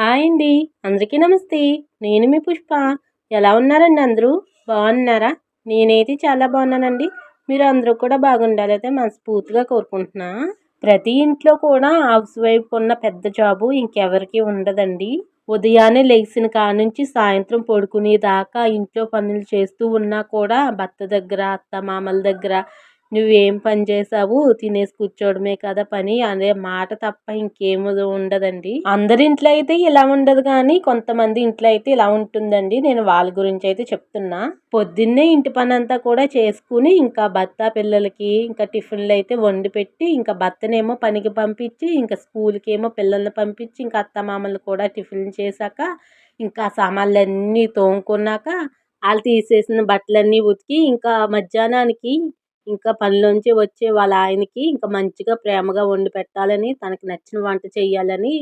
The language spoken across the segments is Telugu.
హాయ్ అండి. అందరికీ నమస్తే. నేను మీ పుష్ప. ఎలా ఉన్నారండి అందరూ? బాగున్నారా? నేనైతే చాలా బాగున్నానండి. మీరు అందరూ కూడా బాగుండాలైతే మనస్ఫూర్తిగా కోరుకుంటున్నా. ప్రతి ఇంట్లో కూడా హౌస్ వైఫ్ ఉన్న పెద్ద జాబు ఇంకెవరికీ ఉండదండి. ఉదయాన్నే లెగిసిన కానుంచి సాయంత్రం పడుకునే దాకా ఇంట్లో పనులు చేస్తూ ఉన్నా కూడా భర్త దగ్గర, అత్తమామల దగ్గర నువ్వేం పని చేసావు, తినేసి కూర్చోవడమే కదా పని అనే మాట తప్ప ఇంకేమి ఉండదండి. అందరి ఇంట్లో అయితే ఇలా ఉండదు కానీ కొంతమంది ఇంట్లో అయితే ఇలా ఉంటుందండి. నేను వాళ్ళ గురించి అయితే చెప్తున్నా. పొద్దున్నే ఇంటి పని అంతా కూడా చేసుకుని ఇంకా భర్త పిల్లలకి ఇంకా టిఫిన్లు అయితే వండి పెట్టి ఇంకా భర్తనేమో పనికి పంపించి ఇంకా స్కూల్కి ఏమో పిల్లల్ని పంపించి ఇంకా అత్తమామలు కూడా టిఫిన్ చేశాక ఇంకా సామాన్లన్నీ తోముకున్నాక వాళ్ళు తీసేసిన బట్టలన్నీ ఉతికి ఇంకా మధ్యాహ్నానికి ఇంకా పనిలోంచి వచ్చే వాళ్ళ ఆయనకి ఇంకా మంచిగా ప్రేమగా వండి పెట్టాలని, తనకి నచ్చిన వంట చేయాలని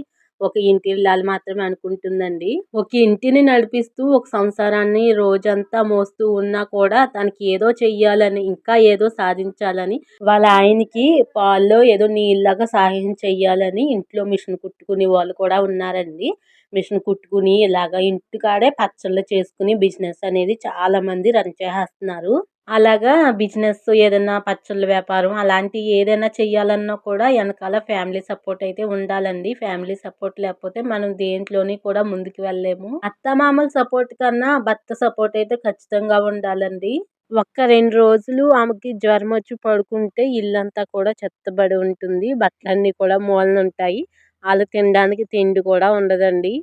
ఒక ఇంటిల్లాలు మాత్రమే అనుకుంటుందండి. ఒక ఇంటిని నడిపిస్తూ ఒక సంసారాన్ని రోజంతా మోస్తూ ఉన్నా కూడా తనకి ఏదో చెయ్యాలని, ఇంకా ఏదో సాధించాలని, వాళ్ళ ఆయనకి పాల్లో ఏదో నీళ్ళలాగా సహాయం చెయ్యాలని ఇంట్లో మిషన్ కుట్టుకునే వాళ్ళు కూడా ఉన్నారండి. మిషన్ కుట్టుకుని ఇలాగ ఇంటికాడే పచ్చళ్ళు చేసుకుని బిజినెస్ అనేది చాలా మంది రన్ చేసేస్తున్నారు. అలాగా బిజినెస్ ఏదైనా పచ్చళ్ళ వ్యాపారం అలాంటివి ఏదైనా చెయ్యాలన్నా కూడా వెనకాల ఫ్యామిలీ సపోర్ట్ అయితే ఉండాలండి. ఫ్యామిలీ సపోర్ట్ లేకపోతే మనం దేంట్లోని కూడా ముందుకు వెళ్ళలేము. అత్తమామల సపోర్ట్ కన్నా భర్త సపోర్ట్ అయితే ఖచ్చితంగా ఉండాలండి. ఒక్క 2 రోజులు ఆమెకి జ్వరం వచ్చి పడుకుంటే ఇల్లంతా కూడా చెత్తబడి ఉంటుంది. బట్టలన్నీ కూడా మూలనుంటాయి. ఆళ్ళు తినడానికి తిండి కూడా ఉండదండి.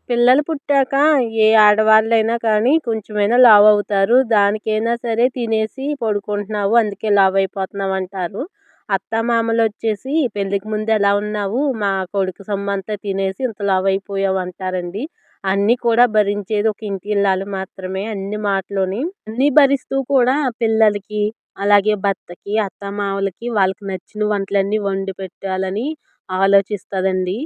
పిల్లలు పుట్టాక ఏ ఆడవాళ్ళైనా కానీ కొంచెమైనా లావవుతారు. దానికైనా సరే తినేసి పడుకుంటున్నావు అందుకే లావైపోతున్నావు అంటారు. అత్తామామలొచ్చేసి పెళ్ళికి ముందు ఎలా ఉన్నావు? మా కొడుకు సొమ్మంతా తినేసి ఇంత లావైపోయావు అంటారండి. అన్నీ కూడా భరించేది ఒక ఇంటిల్లాలు మాత్రమే అన్ని మాటలోని. అన్నీ భరిస్తూ కూడా పిల్లలకి, అలాగే భర్తకి, అత్తామామలకి వాళ్ళకి నచ్చిన వంటలన్నీ వండి పెట్టాలని ఆలోచిస్తదండి.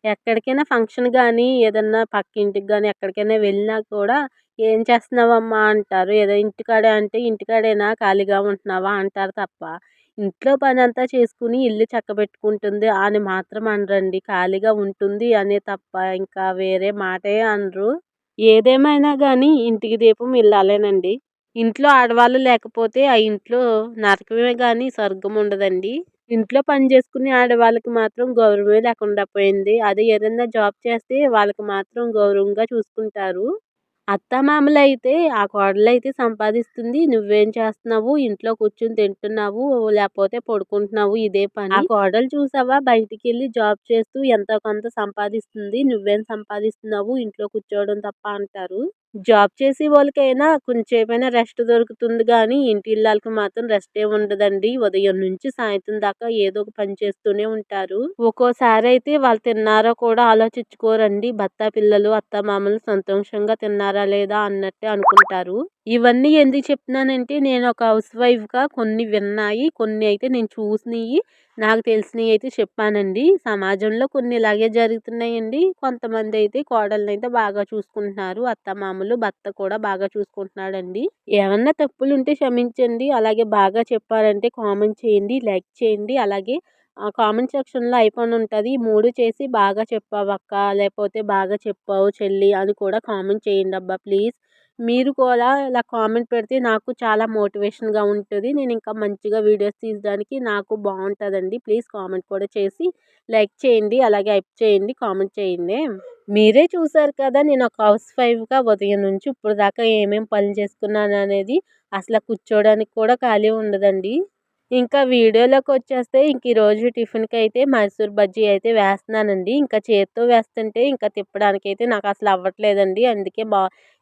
ఎక్కడికైనా ఫంక్షన్ గానీ, ఏదన్నా పక్కింటికి గానీ, ఎక్కడికైనా వెళ్ళినా కూడా "ఏం చేస్తున్నావమ్మా?" అంటారు. ఏదో ఇంటికాడే అంటే, "ఇంటికాడేనా ఖాళీగా ఉంటున్నావా?" అంటారు తప్ప, ఇంట్లో పనంతా చేసుకుని ఇల్లు చక్కబెట్టుకుంటుంది అని మాత్రం అనరండి. ఖాళీగా ఉంటుంది అనే తప్ప ఇంకా వేరే మాటే అనరు. ఏదేమైనా గానీ ఇంటికి దీపం ఇల్లాలేనండి. ఇంట్లో ఆడవాళ్ళు లేకపోతే ఆ ఇంట్లో నరకమే గానీ స్వర్గం ఉండదండి. ఇంట్లో పని చేసుకునే ఆడవాళ్ళకి మాత్రం గౌరవమే లేకుండా పోయింది. అదే ఏదన్నా జాబ్ చేస్తే వాళ్ళకి మాత్రం గౌరవంగా చూసుకుంటారు. అత్తమామలైతే ఆ కోడలైతే సంపాదిస్తుంది. నువ్వేం చేస్తున్నావు? ఇంట్లో కూర్చొని తింటున్నావు, లేపోతే పడుకుంటున్నావు ఇదే పని. ఆ కోడలు చూసావా బయటికెళ్ళి జాబ్ చేస్తూ ఎంతో కొంత సంపాదిస్తుంది. నువ్వేం సంపాదిస్తున్నావు? ఇంట్లో కూర్చోవడం తప్ప అంటారు. జాబ్ చేసే వాళ్ళకైనా కొంచెంసేపైనా రెస్ట్ దొరుకుతుంది గానీ, ఇంటిల్లాలకి మాత్రం రెస్టే ఉండదండి. ఉదయం నుంచి సాయంత్రం దాకా ఏదో ఒక పని చేస్తూనే ఉంటారు. ఒక్కోసారయితే వాళ్ళు తిన్నారో కూడా ఆలోచించుకోరండి. భర్త, పిల్లలు, అత్తమామలు సంతోషంగా తిన్నారా లేదా అన్నట్టే అనుకుంటారు. ఇవన్నీ ఎందుకు చెప్తున్నానంటే నేను ఒక హౌస్ వైఫ్‌గా కొన్ని విన్నాయి. కొన్ని అయితే నేను చూసినియి. నాకు తెలిసినయి అయితే చెప్పానండి. సమాజంలో కొన్ని ఇలాగే జరుగుతున్నాయండి. కొంతమందైతే కోడళ్ళనైతే బాగా చూసుకుంటున్నారు. అత్తమామలు, భర్త కూడా బాగా చూసుకుంటున్నాడండి. ఏమన్నా తప్పులుంటే క్షమించండి. అలాగే బాగా చెప్పారంటే కామెంట్ చేయండి, లైక్ చేయండి. అలాగే కామెంట్ సెక్షన్‌లో ఐకాన్ ఉంటది. 3 చేసి బాగా చెప్పావక్క, లేపోతే బాగా చెప్పావు చెల్లి అని కూడా కామెంట్ చేయండబ్బా ప్లీజ్. మీరు కూడా ఇలా కామెంట్ పెడితే నాకు చాలా మోటివేషన్‌గా ఉంటది. నేను ఇంకా మంచిగా వీడియోస్ తీయడానికి నాకు బావుంటదండి. ప్లీజ్ కామెంట్ కూడా చేసి లైక్ చేయండి. అలాగే హైప్ చేయండి. కామెంట్ చేయండి. మీరే చూసారు కదా! నేను ఒక హౌస్ వైఫ్‌గా ఉదయం నుంచి ఇప్పుడు దాకా ఏమేం పనులు చేసుకున్నాననేది. అసల కూర్చోడానికి కూడా ఖాళీ ఉండదండి. ఇంకా వీడియోలోకొచ్చేస్తే ఇంక ఈరోజు టిఫిన్‌కైతే మైసూర్ బజ్జీ అయితే వేస్తున్నానండి. ఇంకా చేత్తో వేస్తుంటే ఇంకా తిప్పడానికైతే నాకసలు అవ్వట్లేదండి. అందుకే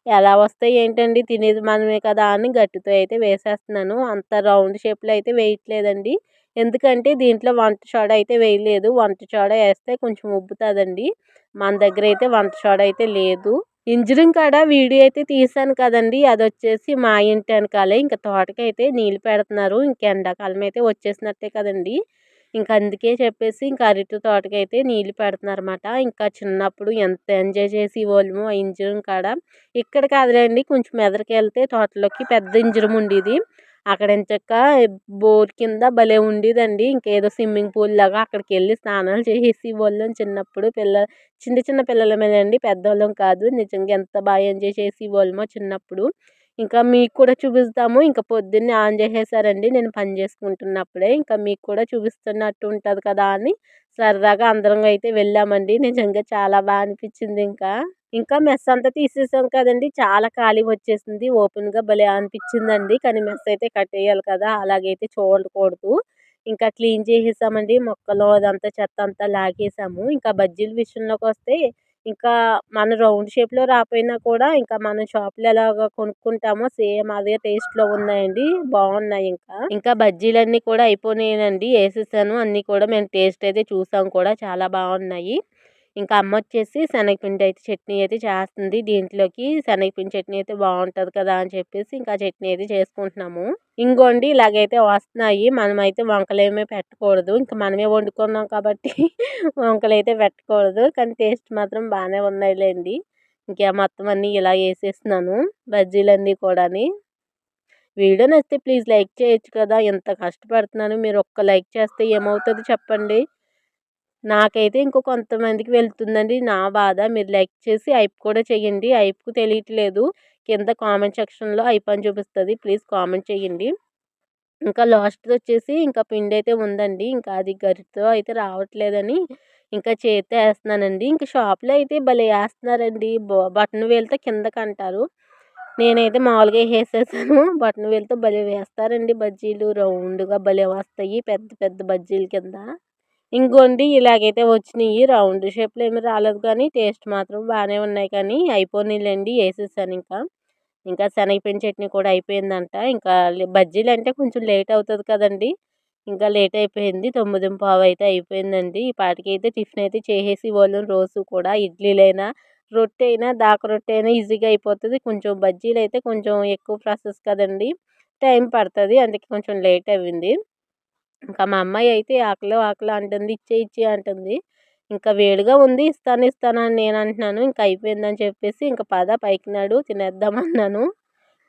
ఎలా వస్తాయి ఏంటండి తినేది మనమే కదా అని గట్టితో అయితే వేసేస్తున్నాను. అంత రౌండ్ షేప్‌లో అయితే వేయట్లేదండి. ఎందుకంటే దీంట్లో వంట సోడా అయితే వేయలేదు. వంట సోడా ఏస్తే కొంచెం ఉబ్బుతదండి. మన దగ్గరైతే వంట సోడా అయితే లేదు. ఇంజిరం కాడ వీడియో అయితే తీశాను కదండీ! అదొచ్చేసి మా ఇంటి ఎనకాలే. ఇంక తోటకైతే నీళ్ళు పెడుతున్నారు. ఇంక ఎండాకాలం అయితే వచ్చేసినట్టే కదండీ! ఇంక అందుకే చెప్పేసి ఇంక అరటి తోటకైతే నీళ్ళు పెడుతున్నారన్నమాట. ఇంకా చిన్నప్పుడు ఎంత ఎంజాయ్ చేసేవాళ్ళమో ఆ ఇంజిరం కాడ. ఇక్కడ కాదులేండి కొంచెం ఎదరికెళ్తే తోటలోకి పెద్ద ఇంజిరం ఉండేది. అక్కడ ఎంచక్క బోర్ కింద భలే ఉండేదండి. ఇంకేదో స్విమ్మింగ్ పూల్ లాగా అక్కడికెళ్ళి స్నానాలు చేసేసేవాళ్ళం చిన్నప్పుడు. చిన్న చిన్న పిల్లలమేనండి, పెద్దోళ్ళం కాదు. నిజంగా ఎంత బాగా ఎంజాయ్ చేసేవాళ్ళమో చిన్నప్పుడు. ఇంకా మీకు కూడా చూపిస్తాము. ఇంక పొద్దున్నే ఆన్ చేసేసారండి నేను పని చేసుకుంటున్నప్పుడే. ఇంకా మీకు కూడా చూపిస్తున్నట్టు ఉంటది కదా అని సరదాగా అందరం అయితే వెళ్ళామండి. నిజంగా చాలా బా అనిపిచ్చింది ఇంకా. ఇంకా మెస్ అంతా తీసేసాం కదండీ! చాలా ఖాళీ వచ్చేసింది. ఓపెన్‌గా భలే అనిపిచ్చిందండి. కానీ మెస్ అయితే కట్టేయాలి కదా! అలాగైతే చూడకూడదు. ఇంకా క్లీన్ చేసేసామండి. మొక్కలు అదంతా చెత్త అంతా లాగేసాము. ఇంకా బజ్జీల విషయంలోకొస్తే ఇంకా మన రౌండ్ షేప్‌లో రాపోయినా కూడా ఇంకా మనం షాప్‌లో ఎలాగా కొనుక్కుంటామో సేమ్ అదే టేస్ట్‌లో ఉన్నాయండి. బావున్నాయి ఇంకా. ఇంకా బజ్జీలన్నీ కూడా అయిపోయినాయండి. ఏసేసాను. అన్నీ కూడా మేము టేస్ట్ అయితే చూసాం కూడా చాలా బావున్నాయి. ఇంకా అమ్మొచ్చేసి శనగపిండి అయితే చట్నీ అయితే చేస్తుంది. దీంట్లోకి శనగపిండి చట్నీ అయితే బావుంటది కదా అని చెప్పేసి ఇంకా చట్నీ అయితే చేసుకుంటున్నాము. ఇంగోండి ఇలాగైతే వస్తున్నాయి. మనమైతే వంకలేమి పెట్టకూడదు. ఇంక మనమే వండుకున్నాం కాబట్టి వంకలైతే పెట్టకూడదు. కానీ టేస్ట్ మాత్రం బానే ఉన్నాయిలెండి. ఇంక మొత్తం అన్నీ ఇలా ఏసేస్తున్నాను బజ్జీలన్నీ కూడాని. వీడియో నచ్చితే ప్లీజ్ లైక్ చేయొచ్చు కదా! ఇంత కష్టపడుతున్నాను. మీరు ఒక్క లైక్ చేస్తే ఏమవుతది చెప్పండి? నాకైతే ఇంకో కొంతమందికి వెళ్తుందండి నా బాధ. మీరు లైక్ చేసి హైప్ కూడా చేయండి. హైప్ తెలియట్లేదు. కింద కామెంట్ సెక్షన్‌లో హైప్ అని చూపిస్తది. ప్లీజ్ కామెంట్ చేయండి. ఇంకా లాస్ట్‌దొచ్చేసి ఇంకా పిండైతే ఉందండి. ఇంకా అది గరిటెతో అయితే రావట్లేదని ఇంకా చేత్తో ఏస్తన్నానండి. ఇంక షాప్‌లో అయితే భలే ఏస్తన్నారండి. బటన్ వేలుతో కిందకంటారు. నేనైతే మామూలుగా ఏసేసాను. బటన్ వేలుతో భలే వేస్తారండి బజ్జీలు. రౌండ్‌గా భలే వస్తాయి. పెద్ద పెద్ద బజ్జీల కింద. ఇంగోండి ఇలాగైతే వచ్చినియి. రౌండ్ షేప్‌లో ఏమి రాలేదు కానీ టేస్ట్ మాత్రం బానే ఉన్నాయి కానీ అయిపోయినాయిలెండి. ఏసేసానింకా. ఇంకా శనగపిండి చట్నీ కూడా అయిపోయిందంట. ఇంకా బజ్జీలంటే కొంచెం లేట్ అవుతది కదండీ! ఇంకా లేట్ అయిపోయింది. 9:15 అయితే అయిపోయిందండి. ఈ పాటికైతే టిఫిన్ అయితే చేసేసేవాళ్ళం రోజు కూడా. ఇడ్లీలైనా, రొట్టె అయినా, దాక రొట్టె అయినా ఈజీగా అయిపోతది. కొంచెం బజ్జీలైతే కొంచెం ఎక్కువ ప్రాసెస్ కదండీ! టైం పడతది. అందుకే కొంచెం లేట్ అవ్వింది. ఇంకా మా అమ్మాయి అయితే ఆకలో ఆకలో అంటుంది. ఇచ్చేయి ఇచ్చేయి అంటుంది. ఇంకా వేడిగా ఉంది ఇస్తాను ఇస్తాను అని నేను అంటున్నాను. ఇంక అయిపోయిందని చెప్పేసి ఇంక పద పైకి నడు తినేద్దాం అన్నాను.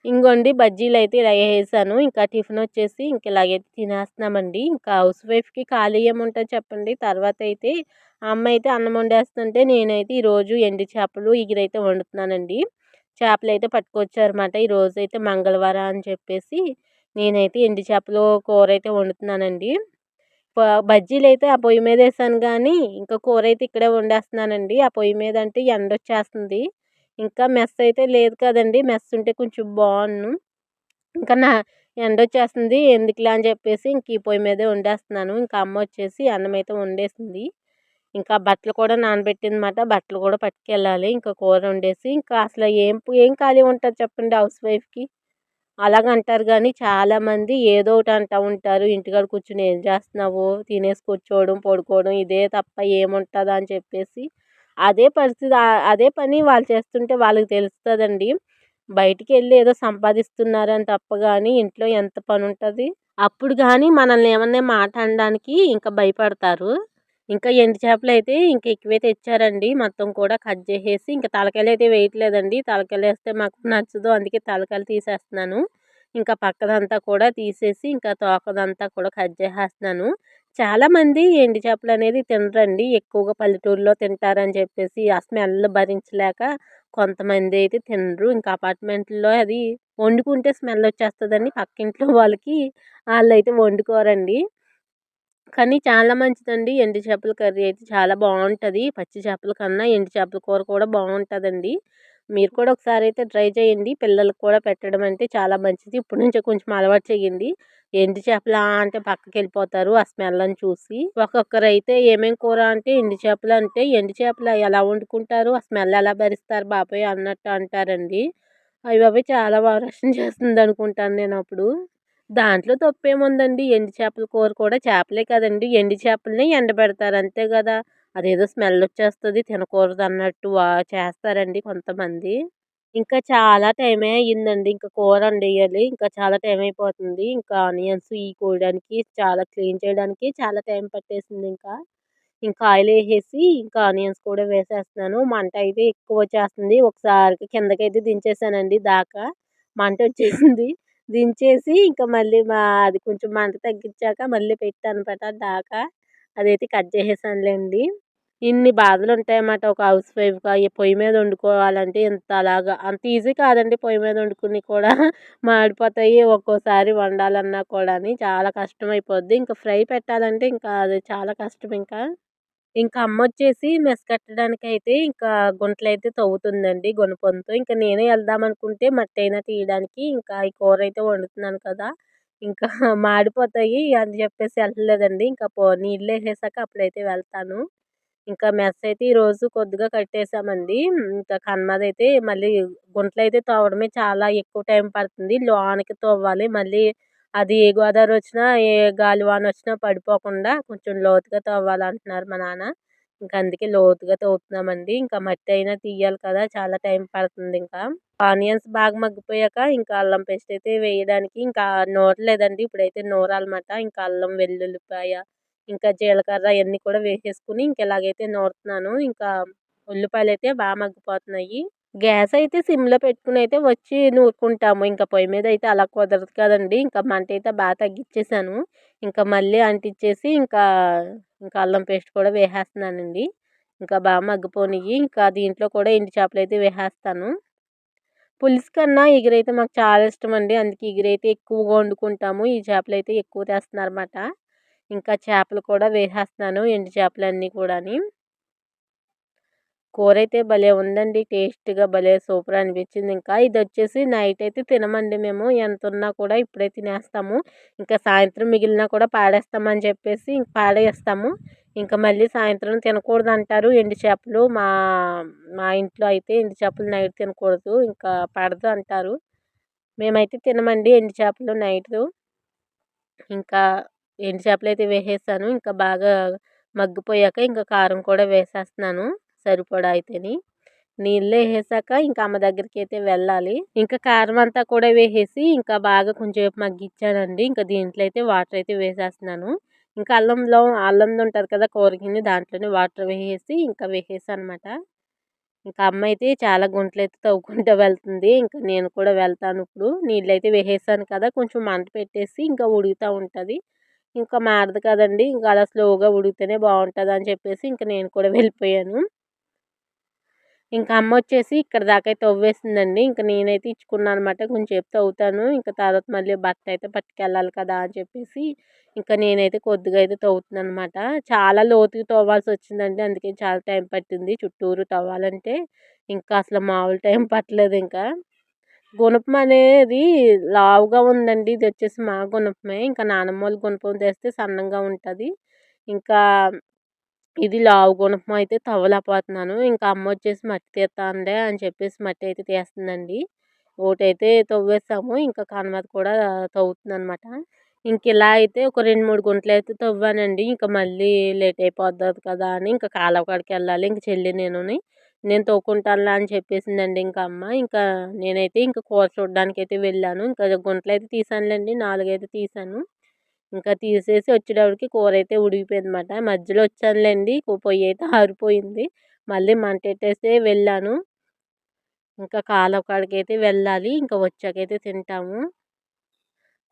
ఇంగోండి బజ్జీలైతే ఇలా ఏసేసాను. ఇంకా టిఫినొచ్చేసి ఇంక ఇలాగైతే తినేస్తున్నామండి. ఇంకా హౌస్ వైఫ్‌కి ఖాళీ ఏముంటది చెప్పండి. తర్వాతయితే అమ్మ అయితే అన్నం వండేస్తుంటే నేనైతే ఈరోజు ఎండు చేపలు, ఇగురైతే వండుతున్నానండి. చేపలైతే పట్టుకొచ్చారన్నమాట. ఈరోజైతే మంగళవారం అని చెప్పేసి నేనైతే ఎండు చేపలు కూరైతే వండుతున్నానండి. ప బజ్జీలైతే ఆ పొయ్యి మీదేసాను గానీ, ఇంకా కూరైతే ఇక్కడే వండేస్తున్నానండి. ఆ పొయ్యి మీద అంటే ఎండొచ్చేస్తుంది. ఇంకా మెస్ అయితే లేదు కదండీ! మెస్ ఉంటే కొంచెం బావున్ను. ఇంకా ఎండొచ్చేస్తుంది ఎందుకులే అని చెప్పేసి ఇంక ఈ పొయ్యి మీదే వండేస్తున్నాను. ఇంకా అమ్మొచ్చేసి అన్నమైతే వండేసింది. ఇంకా బట్టలు కూడా నానబెట్టిందన్నమాట. బట్టలు కూడా పట్టుకెళ్ళాలి. ఇంకా కూర వండేసి ఇంకా అసలు ఏం ఖాళీ ఉంటది చెప్పండి హౌస్ వైఫ్‌కి. అలాగంటారు గానీ, చాలామంది ఏదో ఒకటి అంటా ఉంటారు. ఇంటికాడ కూర్చొని ఏం చేస్తున్నావు? తినేసి కూర్చోవడం, పడుకోవడం ఇదే తప్ప ఏముంటదా అని చెప్పేసి. అదే పరిస్థితి అదే పని వాళ్ళు చేస్తుంటే వాళ్ళకి తెలుస్తదండి. బయటికెళ్ళి ఏదో సంపాదిస్తున్నారని తప్ప గానీ, ఇంట్లో ఎంత పనుంటది? అప్పుడు గానీ మనల్ని ఏమన్నా మాట అనడానికి ఇంక భయపడతారు. ఇంకా ఎండు చేపలైతే ఇంక ఎక్కువే తెచ్చారండి. మొత్తం కూడా కట్ జేసేసి ఇంక తలకాయలైతే వేయట్లేదండి. తలకాయలేస్తే మాకు నచ్చదు. అందుకే తలకాయలు తీసేస్తున్నాను. ఇంకా పక్కదంతా కూడా తీసేసి ఇంకా తోకదంతా కూడా కట్ జేసేస్తున్నాను. చాలామంది ఎండు చేపలనేది తినరండి. ఎక్కువగా పల్లెటూరులో తింటారని చెప్పేసి ఆ స్మెల్ భరించలేక కొంతమందైతే తినరు. ఇంకా అపార్ట్మెంట్‌లో అది వండుకుంటే స్మెల్లొచ్చేస్తదని పక్కింట్లో వాళ్ళకి ఆళ్ళైతే వండుకోరండి. కానీ చాలా మంచిదండి. ఎండు చేపల కర్రీ అయితే చాలా బావుంటది. పచ్చి చేపల కన్నా ఎండు చేపల కూర కూడా బావుంటదండి. మీరు కూడా ఒకసారైతే ట్రై చేయండి. పిల్లలకి కూడా పెట్టడం అంటే చాలా మంచిది. ఇప్పటి నుంచే కొంచెం అలవాటు చేయండి. ఎండు చేపలా అంటే పక్కకెళ్ళిపోతారు ఆ స్మెల్‌ని చూసి. ఒక్కొక్కరైతే ఏమేం కూర అంటే ఎండు చేపలంటే ఎండు చేపలా ఎలా వండుకుంటారు? ఆ స్మెల్ ఎలా భరిస్తారు బాబోయ్! అన్నట్టు అంటారండి. అయ్య బాబోయ్! చాలా ఓవరాక్షన్ చేస్తుందనుకుంటాను నేనప్పుడు. దాంట్లో తప్పేముందండి? ఎండు చేపల కూర కూడా చేపలే కదండీ! ఎండు చేపల్ని ఎండబెడతారు అంతే గదా! అదేదో స్మెల్లొచ్చేస్తది తినకూడదన్నట్టు చేస్తారండి కొంతమంది. ఇంకా చాలా టైమే అయ్యిందండి. ఇంకా కూర వండేయాలి. ఇంకా చాలా టైం అయిపోతుంది. ఇంకా ఆనియన్స్ ఇయి కోయడానికి, చాలా క్లీన్ చేయడానికి చాలా టైం పట్టేసిందింకా. ఇంకా ఆయిలేసేసి ఇంకా ఆనియన్స్ కూడా వేసేస్తున్నాను. మంట అయితే ఎక్కువొచ్చేస్తుంది. ఒకసారికి కిందకైతే దించేసానండి దాకా. మంటొచ్చేసింది. దించేసి ఇంకా మళ్ళీ అది కొంచెం మంట తగ్గించాక మళ్ళీ పెట్టానమాట దాకా. అదైతే కట్ చేసేసానులేండి. ఇన్ని బాధలుంటాయన్నమాట ఒక హౌస్ వైఫ్‌గా. ఈ పొయ్యి మీద వండుకోవాలంటే ఇంతలాగా అంత ఈజీ కాదండి పొయ్యి మీద వండుకుని కూడా. మాడిపోతాయి ఒక్కోసారి వండాలన్నా కూడాని చాలా కష్టమైపోద్ది. ఇంకా ఫ్రై పెట్టాలంటే ఇంకా అది చాలా కష్టం ఇంకా. ఇంకా అమ్మొచ్చేసి మెస్ కట్టడానికైతే ఇంకా గుంటలైతే తవ్వుతుందండి గునపంతో. ఇంక నేనే ఎళ్దామనుకుంటే మట్టయినా తీయడానికి ఇంకా ఈ కూరైతే వండుతున్నాను కదా! ఇంకా మాడిపోతాయి అని చెప్పేసి ఎళ్ళలేదండి. ఇంకా నీళ్ళేసేసాక అప్పుడైతే వెళ్తాను. ఇంకా మెస్ అయితే ఈరోజు కొద్దిగా కట్టేసామండి. ఇంకా కన్మదైతే మళ్ళీ గుంటలైతే తవ్వడమే చాలా ఎక్కువ టైం పడుతుంది. లోనకి తవ్వాలి. మళ్ళీ అది ఏ గోదావరొచ్చినా, ఏ గాలివానొచ్చినా పడిపోకుండా కొంచెం లోతుగా తవ్వాలంటున్నారు మా నాన్న. ఇంక అందుకే లోతుగా తవ్వుతున్నామండి. ఇంకా మట్టి అయినా తీయాలి కదా! చాలా టైం పడుతుందింకా. ఆనియన్స్ బాగా మగ్గిపోయాక ఇంకా అల్లం పేస్ట్ అయితే వేయడానికి ఇంకా నూరలేదండి. ఇప్పుడైతే నూరాలమాట. ఇంకా అల్లం, వెల్లుల్లిపాయ, ఇంకా జీలకర్ర అయన్నీ కూడా వేసేసుకొని ఇంక ఇలాగైతే నూరుతున్నాను. ఇంకా ఉల్లిపాయలైతే మగ్గిపోతున్నాయి. గ్యాస్ అయితే సిమ్‌లో పెట్టుకొనైతే వచ్చి నూరుకుంటాము. ఇంక పొయ్యి మీదయితే అలా కుదరదు కదండీ! ఇంకా మంటయితే తగ్గిచ్చేసాను. ఇంకా మళ్ళీ అంటిచ్చేసి ఇంకా అల్లం పేస్ట్ కూడా వేసేస్తున్నానండి. ఇంకా మగ్గిపోనియి. ఇంకా దీంట్లో కూడా ఎండు చేపలైతే వేసేస్తాను. పులుసు కన్నా ఇగురైతే మాకు చాలా ఇష్టమండి. అందుకే ఇగురైతే ఎక్కువగా వండుకుంటాము. ఈ చేపలైతే ఎక్కువ తెస్తున్నారన్నమాట. ఇంకా చేపలు కూడా వేసేస్తున్నాను. ఎండు చేపలన్నీ కూడాని. కూరైతే భలే ఉందండి. టేస్ట్‌గా భలే సూపర్ అనిపించింది ఇంకా. ఇదొచ్చేసి నైట్ అయితే తినమండి మేము. ఎంతున్నా కూడా ఇప్పుడే తినేస్తాము. ఇంకా సాయంత్రం మిగిలినా కూడా పాడేస్తామని చెప్పేసి ఇంక పాడేస్తాము. ఇంకా మళ్ళీ సాయంత్రం తినకూడదంటారు ఎండు చేపలు. మా మా ఇంట్లో అయితే ఎండు చేపలు నైట్ తినకూడదు. ఇంకా పడదు అంటారు. మేమైతే తినమండి ఎండు చేపలు నైటు. ఇంకా ఎండు చేపలైతే వేసేసాను. ఇంకా బాగా మగ్గిపోయాక ఇంకా కారం కూడా వేసేస్తున్నాను. సరిపడా అయితేని. నీళ్ళేసేసాక ఇంకా అమ్మ దగ్గరికైతే వెళ్ళాలి. ఇంకా కారం అంతా కూడా వేసేసి ఇంకా బాగా కొంచెంసేపు మగ్గిచ్చానండి. ఇంకా దీంట్లో అయితే వాటర్ అయితే వేసేస్తున్నాను. ఇంకా అల్లంది ఉంటది కదా! కూర గిన్నె దాంట్లోనే వాటర్ వేసేసి ఇంకా వేసేసానమాట. ఇంకా అమ్మ అయితే చాలా గుంటలైతే తవ్వుకుంటూ వెళ్తుంది. ఇంకా నేను కూడా వెళ్తాను ఇప్పుడు. నీళ్ళైతే వేసేసాను కదా! కొంచెం మంట పెట్టేసి ఇంకా ఉడుకుతా ఉంటది. ఇంకా మాడదు కదండీ! ఇంకా అలా స్లోగా ఉడికితేనే బావుంటదని చెప్పేసి ఇంక నేను కూడా వెళ్ళిపోయాను. ఇంకా అమ్మొచ్చేసి ఇక్కడి దాకైతే తవ్వేసిందండి. ఇంక నేనైతే ఇచ్చుకున్నాననమాట. కొంచెంసేపు తవ్వుతాను. ఇంక తర్వాత మళ్ళీ బట్టయితే పట్టుకెళ్ళాలి కదా! అని చెప్పేసి ఇంకా నేనైతే కొద్దిగా అయితే తవ్వుతున్నాననమాట. చాలా లోతుగా తవ్వాల్సొచ్చిందండి. అందుకే చాలా టైం పట్టింది చుట్టూరు తవ్వాలంటే. ఇంకా అసలు మామూలు టైం పట్టలేదింకా. గుణపం అనేది లావుగా ఉందండి. ఇదొచ్చేసి మా గుణపమే. ఇంకా నానమ్మోళ్ళ గుణపం తెస్తే సన్నంగా ఉంటది. ఇంకా ఇది లావు గుణపం అయితే తవ్వలేకపోతున్నాను. ఇంకా అమ్మొచ్చేసి మట్టి తీత్తానులే అని చెప్పేసి మట్టి అయితే తీస్తుందండి. ఓటైతే తవ్వేసాము. ఇంకా కనమద కూడా తవ్వుతుందనమాట. ఇంకిలా అయితే ఒక 2, 3 గుంటలైతే తవ్వానండి. ఇంక మళ్ళీ లేట్ అయిపోతది కదా! అని ఇంకా కాలువ కాడికెళ్ళాలి. ఇంక చెల్లి నేనుని. నేను తవ్వుకుంటానులే అని చెప్పేసిందండి ఇంక అమ్మ. ఇంకా నేనైతే ఇంక కూర చూడ్డానికైతే వెళ్ళాను. ఇంకా గుంటలైతే తీసానులేండి. 4 అయితే తీసాను. ఇంకా తీసేసి వచ్చేటప్పటికి కూరైతే ఉడికిపోయిందనమాట. మధ్యలో వచ్చానులేండి. పొయ్యయితే ఆరిపోయింది. మళ్ళీ మంటెట్టేసే వెళ్ళాను. ఇంకా కాలువ కాడికైతే వెళ్ళాలి. ఇంకా వచ్చాకైతే తింటాము.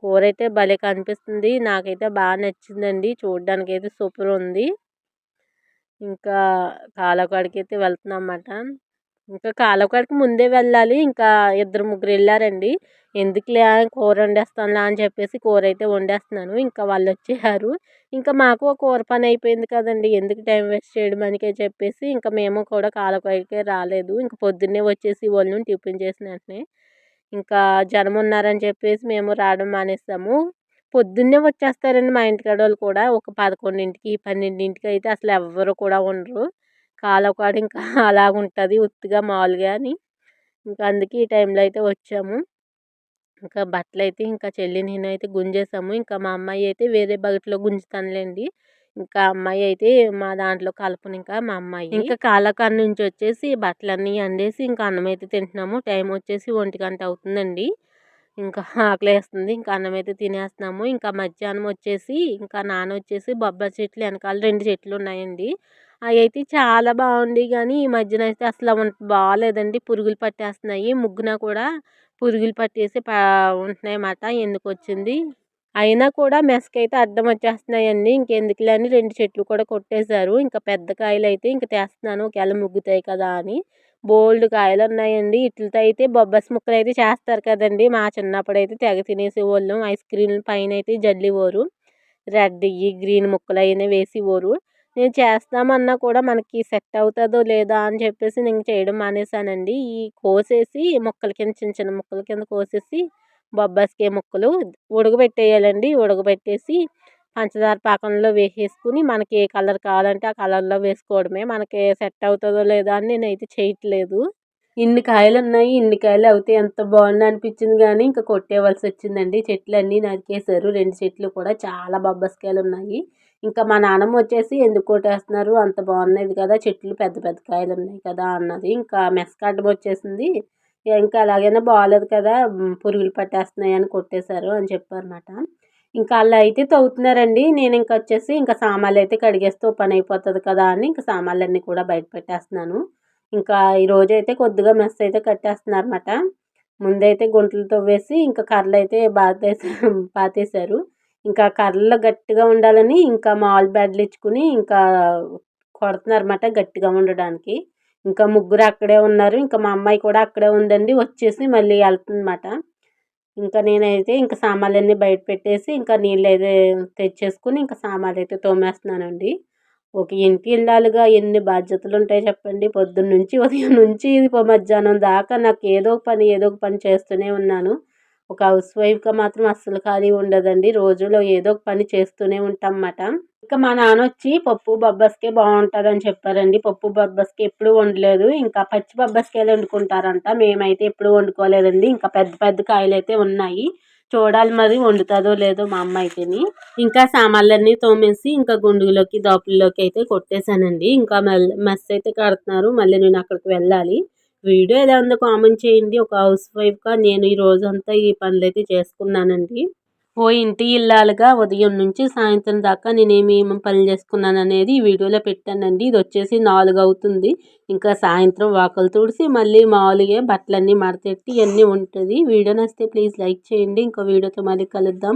కూరైతే భలే కనిపిస్తుంది. నాకైతే నచ్చిందండి. చూడ్డానికైతే సూపరుంది. ఇంకా కాలువ కాడికైతే వెళ్తున్నామన్నమాట. ఇంకా కాలువ కాడికి ముందే వెళ్ళాలి. ఇంకా ఇద్దరు ముగ్గురు ఎళ్లారండి. ఎందుకులే కూర వండేస్తానులే అని చెప్పేసి కూరైతే వండేస్తున్నాను. ఇంకా వాళ్ళొచ్చేసారు. ఇంకా మాకు కూర పని అయిపోయింది కదండీ! ఎందుకు టైం వేస్ట్ చేయడం అనికే చెప్పేసి ఇంకా మేము కూడా కాలువ కాడికే రాలేదు. ఇంక పొద్దున్నే వచ్చేసేవాళ్ళం టిఫిన్ చేసిన వెంటనే. ఇంకా జనమున్నారని చెప్పేసి మేము రావడం మానేసాము. పొద్దున్నే వచ్చేస్తారండి మా ఇంటికాడోళ్ళు కూడా. ఒక 11కి, 12కి అయితే అసలు ఎవ్వరు కూడా ఉండరు. కాలువ కాడ ఇంకా అలాగుంటది ఉత్తిగా మామూలుగా అని. ఇంకా అందుకే ఈ టైంలో అయితే వచ్చాము. ఇంకా బట్టలైతే ఇంకా చెల్లి నేనైతే గుంజేసాము. ఇంకా మా అమ్మాయి అయితే వేరే బకెట్‌లో గుంజుతానులేండి. ఇంకా అమ్మాయి అయితే మా దాంట్లో కలపనింకా మా అమ్మాయి. ఇంకా కాలువ కాడ నుంచి వచ్చేసి బట్టలన్నీ ఎండేసి ఇంకా అన్నమైతే తింటున్నాము. టైం వచ్చేసి 1 అవుతుందండి. ఇంకా ఆకలేస్తుంది. ఇంకా అన్నమైతే తినేస్తున్నాము. ఇంకా మధ్యాహ్నం వచ్చేసి ఇంకా నాన్న వచ్చేసి బొబ్బాయి చెట్లు ఎనకాల 2 చెట్లున్నాయండి. అవి అయితే చాలా బాగుంది కానీ ఈ మధ్యన అయితే అసలు బాగాలేదండి. పురుగులు పట్టేస్తున్నాయి. ముగ్గున కూడా పురుగులు పట్టేసి ఉంటున్నాయి అన్నమాట. ఎందుకు వచ్చింది అయినా కూడా మెస్కైతే అడ్డం వచ్చేస్తున్నాయండి. ఇంకెందుకులే అని 2 చెట్లు కూడా కొట్టేశారు. ఇంకా పెద్ద కాయలు అయితే ఇంక తెస్తున్నాను ఒకవేళ ముగ్గుతాయి కదా అని. బోల్డ్ కాయలు ఉన్నాయండి. వీటితో అయితే బొబ్బస్ ముక్కలు అయితే చేస్తారు కదండి. మా చిన్నప్పుడు అయితే తెగ తినేసేవాళ్ళం. ఐస్ క్రీమ్ పైన అయితే జల్లేవారు. రెడ్‌యి, గ్రీన్ ముక్కలు అవన్నీ వేసేవారు. నేను చేస్తామన్నా కూడా మనకి సెట్ అవుతుందో లేదా అని చెప్పేసి నేను చేయడం మానేశానండి. ఈ కోసేసి ముక్కల కింద చిన్న చిన్న ముక్కల కింద కోసేసి బొబ్బాస్కాయ ముక్కలు ఉడకబెట్టేయాలండి. ఉడకబెట్టేసి పంచదార పాకంలో వేసేసుకుని మనకి ఏ కలర్ కావాలంటే ఆ కలర్‌లో వేసుకోవడమే. మనకి సెట్ అవుతుందో లేదో అని నేనైతే చేయట్లేదు. ఇన్ని కాయలున్నాయి. ఇన్ని కాయలు అవుతే ఎంత బాగుండు అనిపించింది కానీ ఇంకా కొట్టేయవలసి వచ్చిందండి. చెట్లన్నీ నరికేశారు. 2 చెట్లు కూడా చాలా బొబ్బస్కాయలున్నాయి. ఇంకా మా నాన్నమ్మ వచ్చేసి ఎందుకు కొట్టేస్తున్నారు అంత బాగున్నది కదా చెట్లు పెద్ద పెద్ద కాయలు ఉన్నాయి కదా అన్నది. ఇంకా మెస్క అడ్డం వచ్చేసింది. ఇంకా అలాగైనా బాగాలేదు కదా పురుగులు పట్టేస్తున్నాయి అని కొట్టేశారు అని చెప్పారన్నమాట. ఇంకా అలా అయితే తవ్వుతున్నారండి. నేను ఇంక వచ్చేసి ఇంకా సామాన్లు అయితే కడిగేస్తే ఓ పని అయిపోతుంది కదా అని ఇంకా సామాన్లన్నీ కూడా బయట పెట్టేస్తున్నాను. ఇంకా ఈరోజైతే కొద్దిగా మెస్ అయితే కట్టేస్తున్నారన్నమాట. ముందైతే గుంటలు తవ్వేసి ఇంకా కర్రలైతే పాతేశారు. ఇంకా కర్రలు గట్టిగా ఉండాలని ఇంకా మాములు బెడ్లు ఇచ్చుకుని ఇంకా కొడుతున్నారన్నమాట గట్టిగా ఉండడానికి. ఇంకా ముగ్గురు అక్కడే ఉన్నారు. ఇంకా మా అమ్మాయి కూడా అక్కడే ఉందండి. వచ్చేసి మళ్ళీ వెళ్తుందన్నమాట. ఇంకా నేనైతే ఇంకా సామాన్లన్నీ బయట పెట్టేసి ఇంకా నీళ్ళైతే తెచ్చేసుకుని ఇంకా సామాన్లైతే తోమేస్తున్నానండి. ఒక ఇంటి ఇల్లాలుగా ఎన్ని బాధ్యతలుంటాయి చెప్పండి. పొద్దున్నుంచి ఉదయం నుంచి మధ్యాహ్నం దాకా నాకు ఏదో ఒక పని చేస్తూనే ఉన్నాను. ఒక హౌస్ వైఫ్‌గా మాత్రం అస్సలు ఖాళీ ఉండదండి. రోజులో ఏదో ఒక పని చేస్తూనే ఉంటామన్నమాట. ఇంకా మా నాన్నొచ్చి పప్పు బొబ్బస్కాయ బాగుంటుందని చెప్పారండి. పప్పు బొబ్బస్కాయ ఎప్పుడూ వండలేదు. ఇంకా పచ్చి బొబ్బస్కాయలు వండుకుంటారంట. మేమైతే ఎప్పుడూ వండుకోలేదండి. ఇంకా పెద్ద పెద్ద కాయలైతే ఉన్నాయి. చూడాలి మరి వండుతుందో లేదో మా అమ్మ అయితేని. ఇంకా సామాన్లన్నీ తోమేసి ఇంకా గుండులోకి దోపల్లోకి అయితే కొట్టేశానండి. ఇంకా మెస్ అయితే కడుతున్నారు. మళ్ళీ నేను అక్కడికి వెళ్ళాలి. వీడియో ఎలా ఉందో కామెంట్ చేయండి. ఒక హౌస్ వైఫ్‌గా నేను ఈ రోజంతా ఈ పనులైతే చేసుకున్నానండి. ఓ ఇంటి ఇల్లాలుగా ఉదయం నుంచి సాయంత్రం దాకా నేనేమేమి పనులు చేసుకున్నాననేది ఈ వీడియోలో పెట్టానండి. ఇది వచ్చేసి 4 అవుతుంది. ఇంకా సాయంత్రం వాకిలి తుడిసి మళ్ళీ మామూలుగా బట్టలన్నీ మడతెట్టి ఇవన్నీ ఉంటుంది. వీడియో నచ్చితే ప్లీజ్ లైక్ చేయండి. ఇంకో వీడియోతో మళ్ళీ కలుద్దాం.